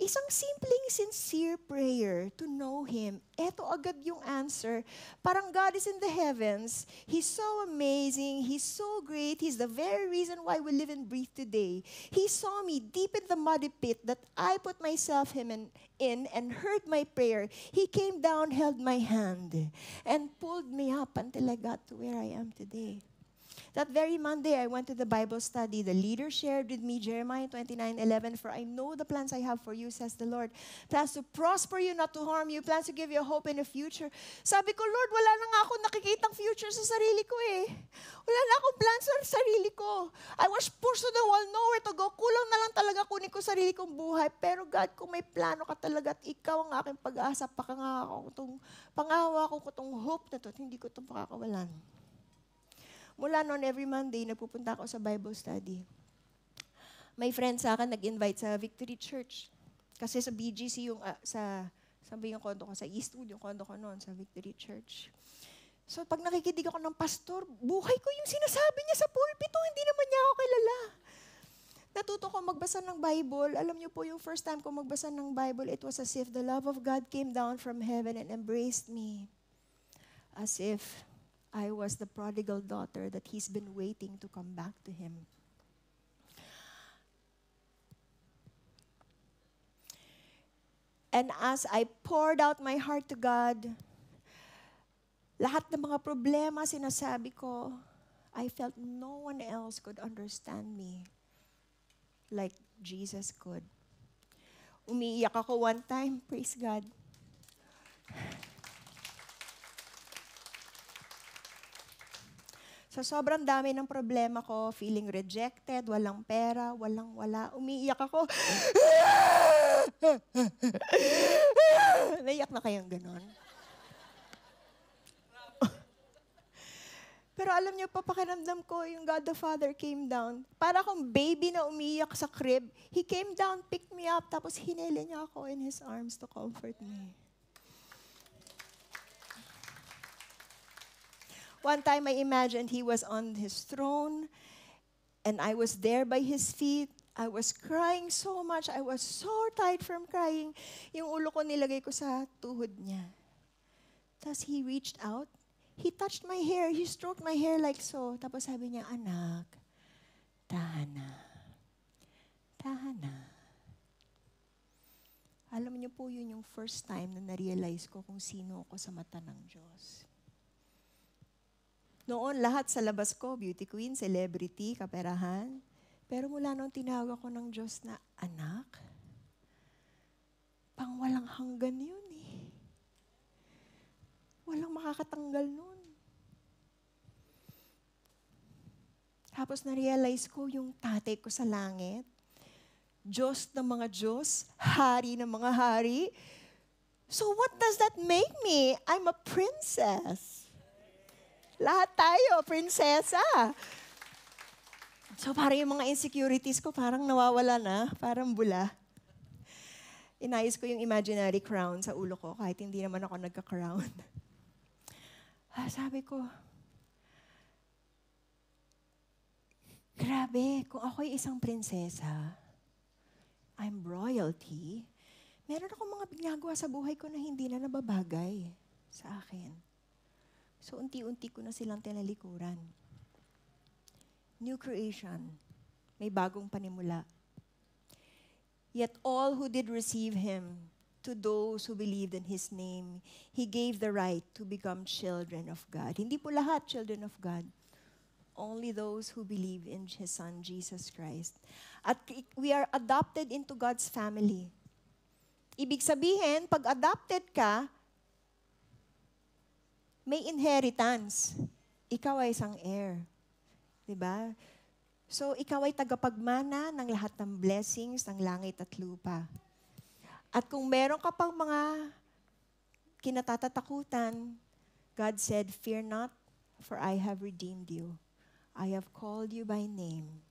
Speaker 2: Isang simpleng, sincere prayer to know Him. Eto agad yung answer. Parang God is in the heavens. He's so amazing. He's so great. He's the very reason why we live and breathe today. He saw me deep in the muddy pit that I put myself in and heard my prayer. He came down, held my hand, and pulled me up until I got to where I am today. That very Monday, I went to the Bible study. The leader shared with me Jeremiah 29:11, "For I know the plans I have for you, says the Lord. Plans to prosper you, not to harm you. Plans to give you a hope in the future." Sabi ko, Lord, wala na nga ako nakikitang future sa sarili ko eh. Wala na akong plans sa sarili ko. I was pushed to the wall, nowhere to go. Kulang na lang talaga kunin ko sarili kong buhay. Pero God, kung may plano ka talaga at ikaw ang aking pag-asa, pangawa ko itong hope na to at hindi ko itong pakakawalan. Mula noon, every Monday, nagpupunta ako sa Bible study. May friend sa akin nag-invite sa Victory Church. Kasi sa BGC sabi yung kondo ko, sa Eastwood, yung kondo ko noon, sa Victory Church. So pag nakikinig ako ng pastor, buhay ko yung sinasabi niya sa pulpito, hindi naman niya ako kilala. Natuto ko magbasa ng Bible. Alam niyo po, yung first time ko magbasa ng Bible, it was as if the love of God came down from heaven and embraced me. As if I was the prodigal daughter that He's been waiting to come back to Him. And as I poured out my heart to God, lahat ng mga problema sinasabi ko, I felt no one else could understand me like Jesus could. Umiiyak ako one time, praise God. So sobrang dami ng problema ko, feeling rejected, walang pera, wala. Umiiyak ako. Naiyak na kayang ganon? Pero alam niyo pa, pakiramdam ko, yung God the Father came down. Para akong baby na umiiyak sa crib. He came down, picked me up, tapos hinila niya ako in His arms to comfort me. One time I imagined He was on His throne and I was there by His feet. I was crying so much. I was so tired from crying. Yung ulo ko nilagay ko sa tuhod niya. Tapos He reached out. He touched my hair. He stroked my hair like so. Tapos sabi niya, "Anak, tahan na. Tahan na." Alam niyo po, yun yung first time na na-realize ko kung sino ako sa mata ng Diyos. Noon, lahat sa labas ko, beauty queen, celebrity, kaperahan. Pero mula noon, tinawag ako ng Diyos na, "Anak, pang walang hanggan yun eh. Walang makakatanggal nun." Tapos na-realize ko yung tatay ko sa langit, Diyos ng mga Diyos, hari ng mga hari. So what does that make me? I'm a princess. Lahat tayo, prinsesa. So parang yung mga insecurities ko parang nawawala na, parang bula. Inayos ko yung imaginary crown sa ulo ko kahit hindi naman ako nagka-crown. Sabi ko, grabe, kung ako'y isang prinsesa, I'm royalty, meron akong mga ginagawa sa buhay ko na hindi na nababagay sa akin. So, unti-unti ko na silang tinalikuran. New creation. May bagong panimula. Yet all who did receive Him, to those who believed in His name, He gave the right to become children of God. Hindi po lahat children of God. Only those who believe in His Son, Jesus Christ. At we are adopted into God's family. Ibig sabihin, pag adopted ka, may inheritance. Ikaw ay isang heir. Diba? So, ikaw ay tagapagmana ng lahat ng blessings ng langit at lupa. At kung meron ka pang mga kinatatakutan, God said, "Fear not, for I have redeemed you. I have called you by name.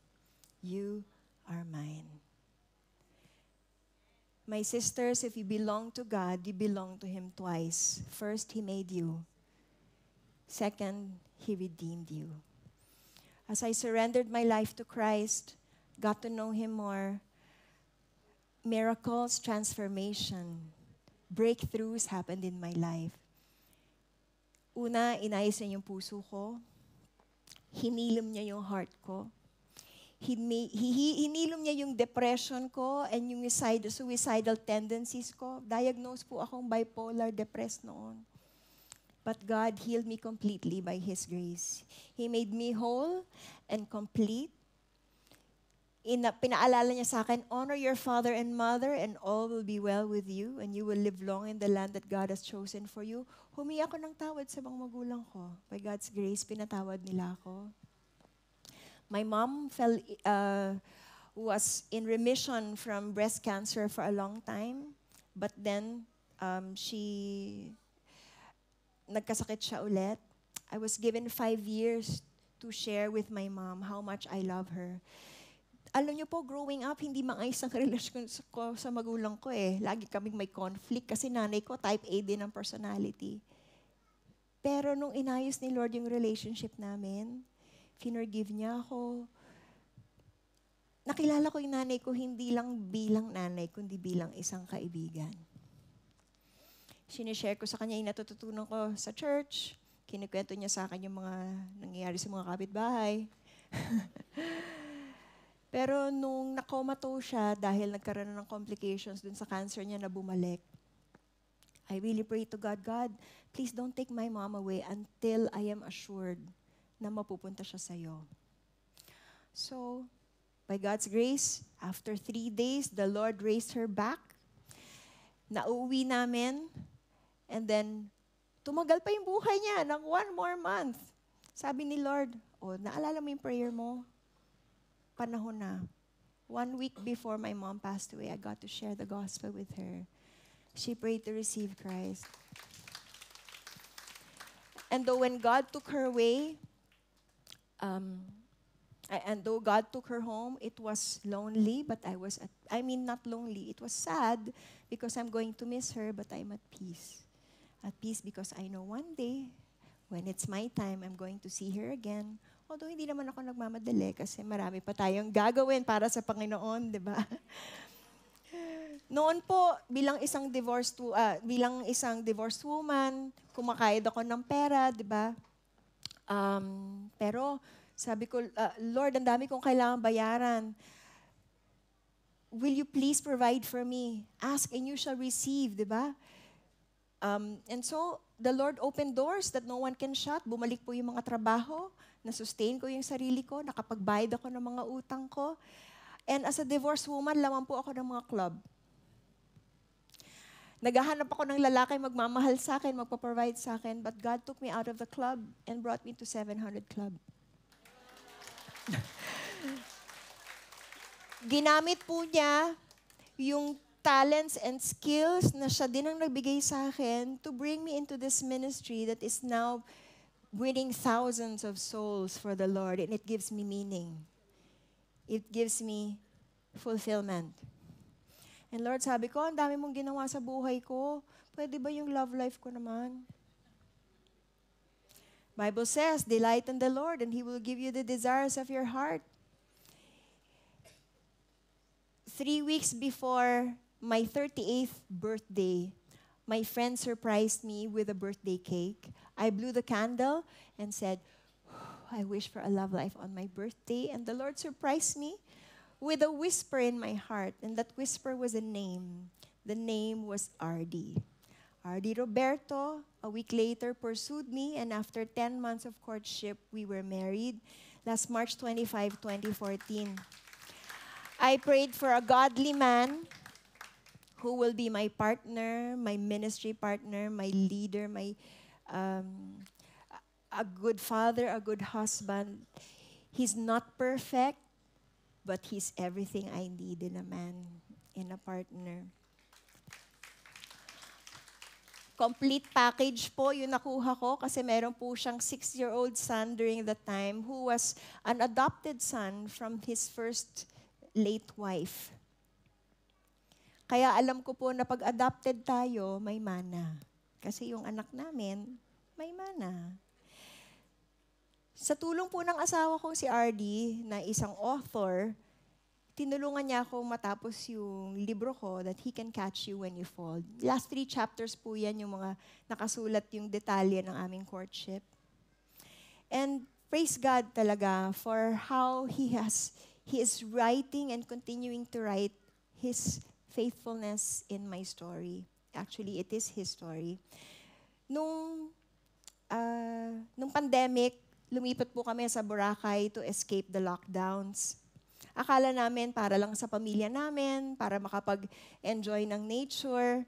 Speaker 2: You are mine." My sisters, if you belong to God, you belong to Him twice. First, He made you. Second, He redeemed you. As I surrendered my life to Christ, got to know Him more, miracles, transformation, breakthroughs happened in my life. Una, inayos niya yung puso ko. Hinilom niya yung heart ko. Hinilom niya yung depression ko and yung suicidal tendencies ko. Diagnosed po akong bipolar depressed noon. But God healed me completely by His grace. He made me whole and complete. Pinaalala niya sa akin, honor your father and mother and all will be well with you and you will live long in the land that God has chosen for you. Humingi ako ng tawad sa mga magulang ko. By God's grace, pinatawad nila ako. My mom was in remission from breast cancer for a long time. But then, nagkasakit siya ulit. I was given 5 years to share with my mom how much I love her. Alam niyo po, growing up, hindi maayos ang relasyon ko sa magulang ko eh. Lagi kaming may conflict kasi nanay ko type A din ang personality. Pero nung inayos ni Lord yung relationship namin, finorgive niya ako. Nakilala ko yung nanay ko hindi lang bilang nanay, kundi bilang isang kaibigan. Sinishare ko sa kanya yung natututunan ko sa church. Kinikwento niya sa akin yung mga nangyayari sa mga kapitbahay. Pero nung nakomatose siya dahil nagkaroon ng complications dun sa cancer niya na bumalik, I really pray to God, God, please don't take my mom away until I am assured na mapupunta siya sa'yo. So, by God's grace, after 3 days, the Lord raised her back. Nauwi namin. And then, tumagal pa yung buhay niya ng 1 more month. Sabi ni Lord, naalala mo yung prayer mo? Panahon na. 1 week before my mom passed away, I got to share the gospel with her. She prayed to receive Christ. And though when God took her away, and though God took her home, it was lonely, but not lonely. It was sad because I'm going to miss her, but I'm at peace. At peace because I know one day, when it's my time, I'm going to see her again. Although hindi naman ako nagmamadali kasi marami pa tayong gagawin para sa Panginoon, di ba? Noon po, bilang isang divorced woman, kumakayod ako ng pera, di ba? Pero sabi ko, Lord, ang dami kong kailangan bayaran. Will you please provide for me? Ask and you shall receive, di ba? And so, the Lord opened doors that no one can shut. Bumalik po yung mga trabaho. Na-sustain ko yung sarili ko. Nakapagbayad ako ng mga utang ko. And as a divorced woman, laman po ako ng mga club. Naghahanap ako ng lalaki magmamahal sa akin, magpa-provide sa akin. But God took me out of the club and brought me to 700 Club. Ginamit po niya yung talents and skills na siya din ang nagbigay sa akin to bring me into this ministry that is now winning thousands of souls for the Lord, and it gives me meaning. It gives me fulfillment. And Lord, sabi ko, ang dami mong ginawa sa buhay ko. Pwede ba yung love life ko naman? Bible says, delight in the Lord and He will give you the desires of your heart. 3 weeks before my 38th birthday, my friend surprised me with a birthday cake. I blew the candle and said, I wish for a love life on my birthday. And the Lord surprised me with a whisper in my heart. And that whisper was a name. The name was R.D. R.D. Roberto, a week later, pursued me. And after 10 months of courtship, we were married. Last March 25, 2014. I prayed for a godly man who will be my partner, my ministry partner, my leader, a good father, a good husband. He's not perfect, but he's everything I need in a man, in a partner. Complete package po yung nakuha ko kasi meron po siyang 6-year-old son during that time who was an adopted son from his first late wife. Kaya alam ko po na pag adopted tayo, may mana. Kasi yung anak namin, may mana. Sa tulong po ng asawa kong si RD, na isang author, tinulungan niya ako matapos yung libro ko, That He Can Catch You When You Fall. Last 3 chapters po yan, yung mga nakasulat yung detalye ng aming courtship. And praise God talaga for how He is writing and continuing to write His faithfulness in my story. Actually, it is His story. Nung nung pandemic, lumipat po kami sa Boracay to escape the lockdowns. Akala namin para lang sa pamilya namin, para makapag-enjoy ng nature.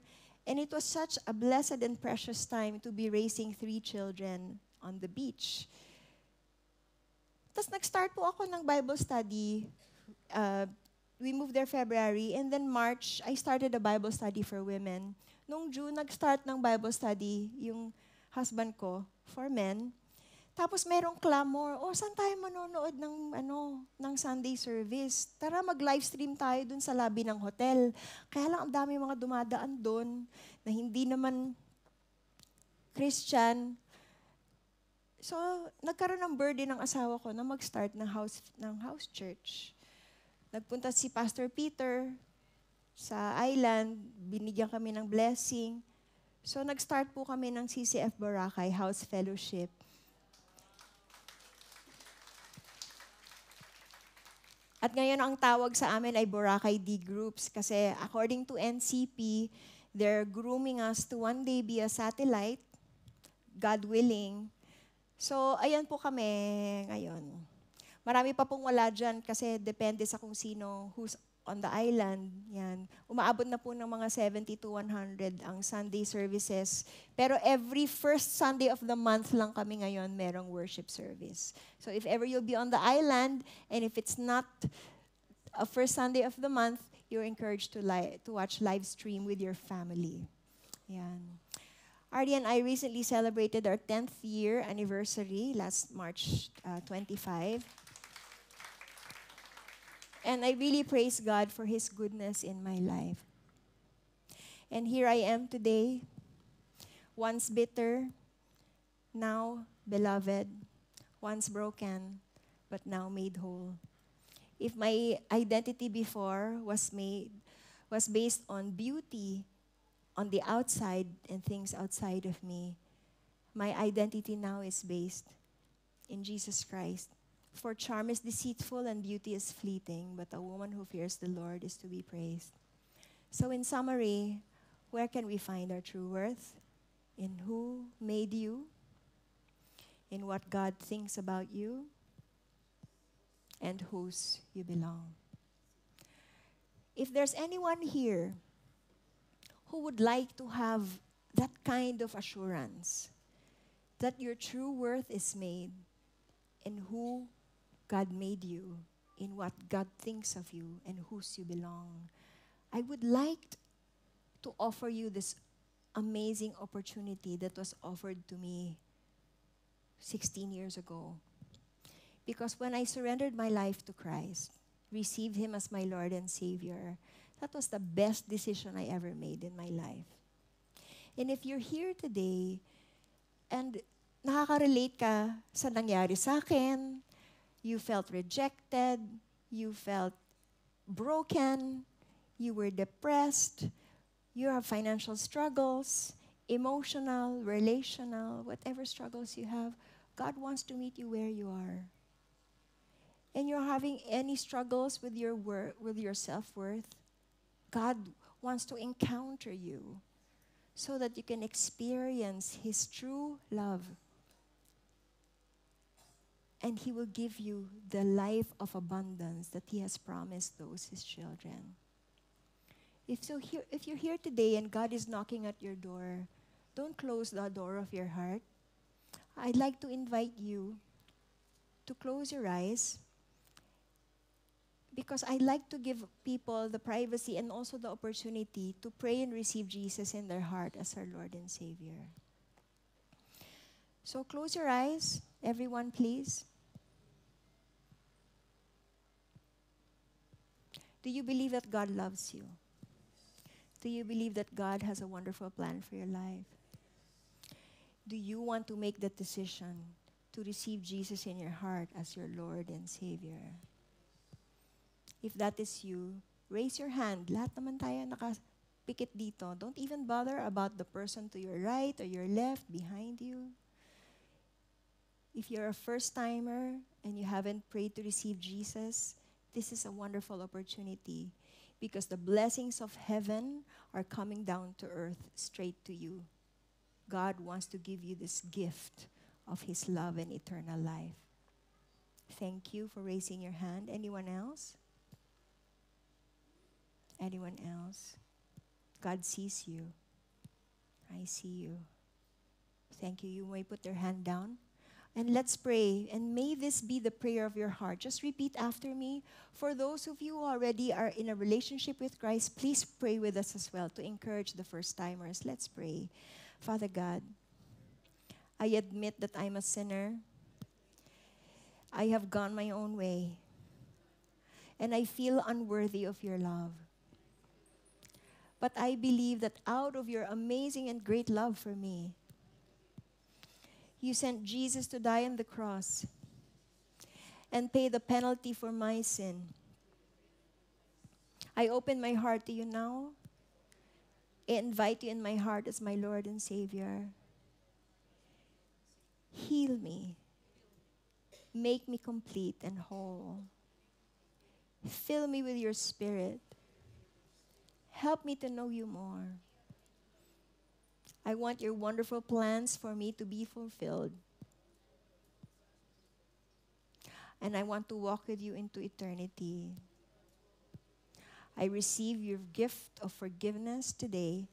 Speaker 2: And it was such a blessed and precious time to be raising 3 children on the beach. Tapos nag-start po ako ng Bible study. We moved there February, and then March, I started a Bible study for women. Nung June, nag-start ng Bible study yung husband ko for men. Tapos merong clamor, saan tayo manonood ng Sunday service? Tara, mag-live stream tayo dun sa lobby ng hotel. Kaya lang ang dami mga dumadaan dun na hindi naman Christian. So, nagkaroon ng burden ng asawa ko na mag-start ng house church. Nagpunta si Pastor Peter sa island, binigyan kami ng blessing. So, nag-start po kami ng CCF Boracay House Fellowship. At ngayon, ang tawag sa amin ay Boracay D Groups kasi according to NCP, they're grooming us to one day be a satellite, God willing. So, ayan po kami ngayon. Marami pa pong wala dyan kasi depende sa kung sino who's on the island. Yan. Umaabot na po ng mga 70 to 100 ang Sunday services. Pero every first Sunday of the month lang kami ngayon merong worship service. So if ever you'll be on the island, and if it's not a first Sunday of the month, you're encouraged to watch live stream with your family. Yan. Artie and I recently celebrated our 10th year anniversary last March 25. And I really praise God for His goodness in my life. And here I am today, once bitter, now beloved, once broken, but now made whole. If my identity before was based on beauty on the outside and things outside of me, my identity now is based in Jesus Christ. For charm is deceitful and beauty is fleeting, but a woman who fears the Lord is to be praised. So in summary, where can we find our true worth? In who made you, in what God thinks about you, and whose you belong. If there's anyone here who would like to have that kind of assurance that your true worth is made in who God made you, in what God thinks of you, and whose you belong, I would like to offer you this amazing opportunity that was offered to me 16 years ago. Because when I surrendered my life to Christ, received Him as my Lord and Savior, that was the best decision I ever made in my life. And if you're here today and nakaka-relate ka sa nangyari sa akin, you felt rejected, you felt broken, you were depressed, you have financial struggles, emotional, relational, whatever struggles you have, God wants to meet you where you are. And you're having any struggles with your self-worth, God wants to encounter you so that you can experience His true love. And He will give you the life of abundance that He has promised those His children. If you're here today and God is knocking at your door, don't close the door of your heart. I'd like to invite you to close your eyes, because I'd like to give people the privacy and also the opportunity to pray and receive Jesus in their heart as our Lord and Savior. So close your eyes, everyone, please. Do you believe that God loves you? Do you believe that God has a wonderful plan for your life? Do you want to make that decision to receive Jesus in your heart as your Lord and Savior? If that is you, raise your hand. Lahat naman tayo nakapikit dito. Don't even bother about the person to your right or your left, behind you. If you're a first-timer and you haven't prayed to receive Jesus, this is a wonderful opportunity, because the blessings of heaven are coming down to earth straight to you. God wants to give you this gift of His love and eternal life. Thank you for raising your hand. Anyone else? Anyone else? God sees you. I see you. Thank you. You may put your hand down. And let's pray. And may this be the prayer of your heart. Just repeat after me. For those of you who already are in a relationship with Christ, please pray with us as well to encourage the first-timers. Let's pray. Father God, I admit that I'm a sinner. I have gone my own way. And I feel unworthy of your love. But I believe that out of your amazing and great love for me, you sent Jesus to die on the cross and pay the penalty for my sin. I open my heart to you now. I invite you in my heart as my Lord and Savior. Heal me. Make me complete and whole. Fill me with your Spirit. Help me to know you more. I want your wonderful plans for me to be fulfilled. And I want to walk with you into eternity. I receive your gift of forgiveness today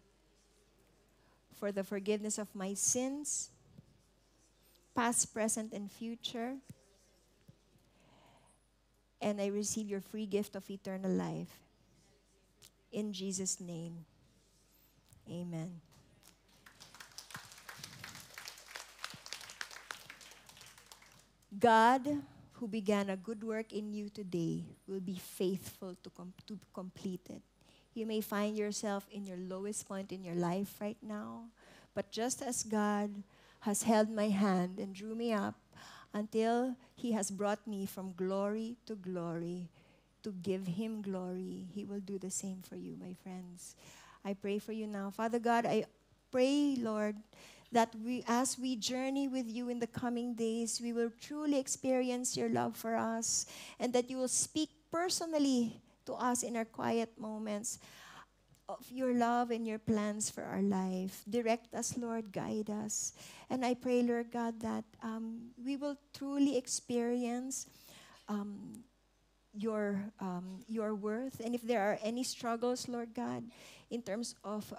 Speaker 2: for the forgiveness of my sins, past, present, and future. And I receive your free gift of eternal life. In Jesus' name, amen. God, who began a good work in you today, will be faithful to complete it. You may find yourself in your lowest point in your life right now, but just as God has held my hand and drew me up until He has brought me from glory to glory, to give Him glory, He will do the same for you, my friends. I pray for you now. Father God, I pray, Lord, that as we journey with you in the coming days, we will truly experience your love for us, and that you will speak personally to us in our quiet moments of your love and your plans for our life. Direct us, Lord, guide us. And I pray, Lord God, that we will truly experience your worth. And if there are any struggles, Lord God, in terms of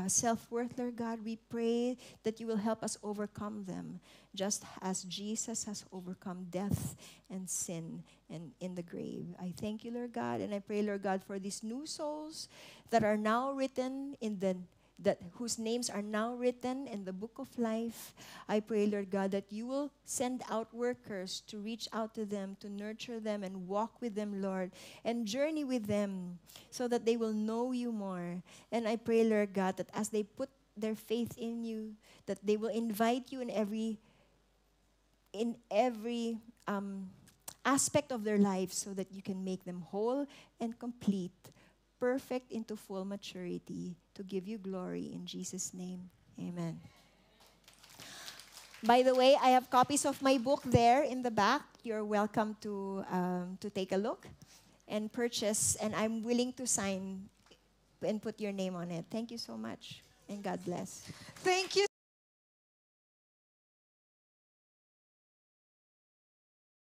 Speaker 2: self-worth, Lord God, we pray that you will help us overcome them, just as Jesus has overcome death and sin and in the grave. I thank you, Lord God, and I pray, Lord God, for these new souls that are now written whose names are now written in the book of life. I pray, Lord God, that you will send out workers to reach out to them, to nurture them and walk with them, Lord, and journey with them so that they will know you more. And I pray, Lord God, that as they put their faith in you, that they will invite you in every aspect of their life so that you can make them whole and complete, perfect into full maturity, to give you glory in Jesus' name. Amen. By the way, I have copies of my book there in the back. You're welcome to take a look and purchase, and I'm willing to sign and put your name on it. Thank you so much, and God bless.
Speaker 1: Thank you